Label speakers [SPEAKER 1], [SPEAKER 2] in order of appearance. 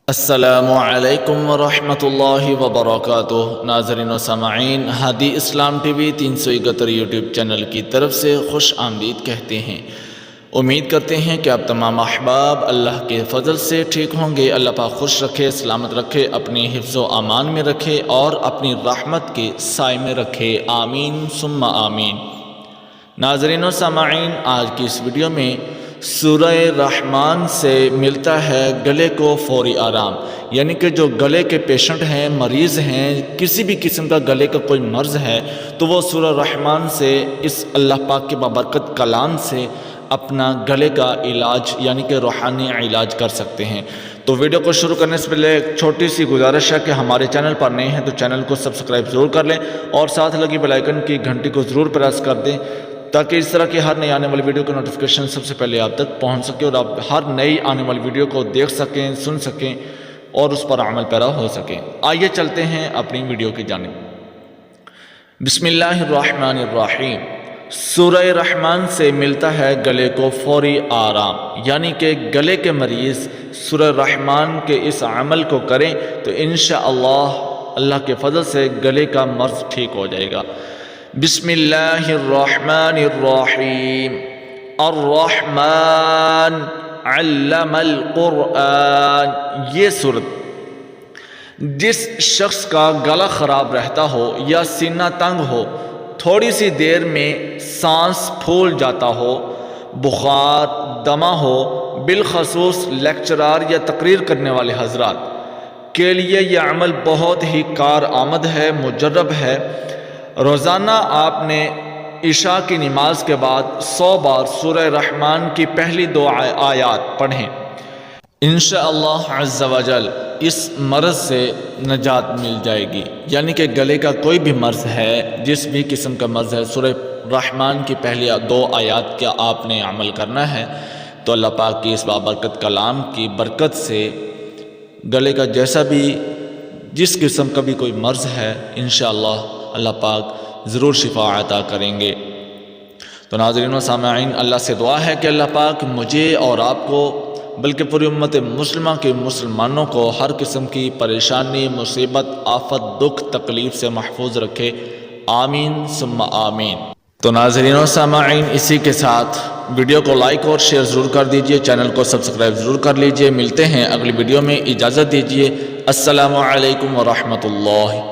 [SPEAKER 1] السلام علیکم ورحمۃ اللہ وبرکاتہ۔ ناظرین و سامعین، ہادی اسلام ٹی وی 371 یوٹیوب چینل کی طرف سے خوش آمدید کہتے ہیں۔ امید کرتے ہیں کہ آپ تمام احباب اللہ کے فضل سے ٹھیک ہوں گے۔ اللہ پاک خوش رکھے، سلامت رکھے، اپنی حفظ و امان میں رکھے اور اپنی رحمت کے سائے میں رکھے، آمین ثم آمین۔ ناظرین و سامعین، آج کی اس ویڈیو میں سورہ رحمان سے ملتا ہے گلے کو فوری آرام، یعنی کہ جو گلے کے پیشنٹ ہیں، مریض ہیں، کسی بھی قسم کا گلے کا کوئی مرض ہے تو وہ سورہ رحمان سے، اس اللہ پاک کے بابرکت کلام سے اپنا گلے کا علاج یعنی کہ روحانی علاج کر سکتے ہیں۔ تو ویڈیو کو شروع کرنے سے پہلے ایک چھوٹی سی گزارش ہے کہ ہمارے چینل پر نئے ہیں تو چینل کو سبسکرائب ضرور کر لیں اور ساتھ لگی بیل آئیکن کی گھنٹی کو ضرور پریس کر دیں تاکہ اس طرح کی ہر نئی آنے والی ویڈیو کی نوٹیفیکیشن سب سے پہلے آپ تک پہنچ سکے اور آپ ہر نئی آنے والی ویڈیو کو دیکھ سکیں، سن سکیں اور اس پر عمل پیرا ہو سکیں۔ آئیے چلتے ہیں اپنی ویڈیو کی جانب۔ بسم اللہ الرحمن الرحیم۔ سورہ رحمان سے ملتا ہے گلے کو فوری آرام، یعنی کہ گلے کے مریض سورہ رحمان کے اس عمل کو کریں تو انشاءاللہ اللہ کے فضل سے گلے کا مرض ٹھیک ہو جائے گا۔ بسم اللہ الرحمن الرحیم۔ الرحمن علم القرآن۔ یہ سورت جس شخص کا گلا خراب رہتا ہو یا سینہ تنگ ہو، تھوڑی سی دیر میں سانس پھول جاتا ہو، بخار، دمہ ہو، بالخصوص لیکچرار یا تقریر کرنے والے حضرات کے لیے یہ عمل بہت ہی کارآمد ہے، مجرب ہے۔ روزانہ آپ نے عشاء کی نماز کے بعد 100 بار سورہ رحمان کی پہلی 2 آیات پڑھیں، انشاءاللہ عز و جل اس مرض سے نجات مل جائے گی۔ یعنی کہ گلے کا کوئی بھی مرض ہے، جس بھی قسم کا مرض ہے، سورہ رحمان کی پہلی 2 آیات کا آپ نے عمل کرنا ہے تو اللہ پاک کی اس بابرکت کلام کی برکت سے گلے کا جیسا بھی جس قسم کا بھی کوئی مرض ہے انشاءاللہ اللہ پاک ضرور شفا عطا کریں گے۔ تو ناظرین و سامعین، اللہ سے دعا ہے کہ اللہ پاک مجھے اور آپ کو بلکہ پوری امت مسلمہ کے مسلمانوں کو ہر قسم کی پریشانی، مصیبت، آفت، دکھ، تکلیف سے محفوظ رکھے، آمین ثم آمین۔ تو ناظرین و سامعین، اسی کے ساتھ ویڈیو کو لائک اور شیئر ضرور کر دیجئے، چینل کو سبسکرائب ضرور کر لیجئے۔ ملتے ہیں اگلی ویڈیو میں، اجازت دیجئے، السلام علیکم ورحمۃ اللہ۔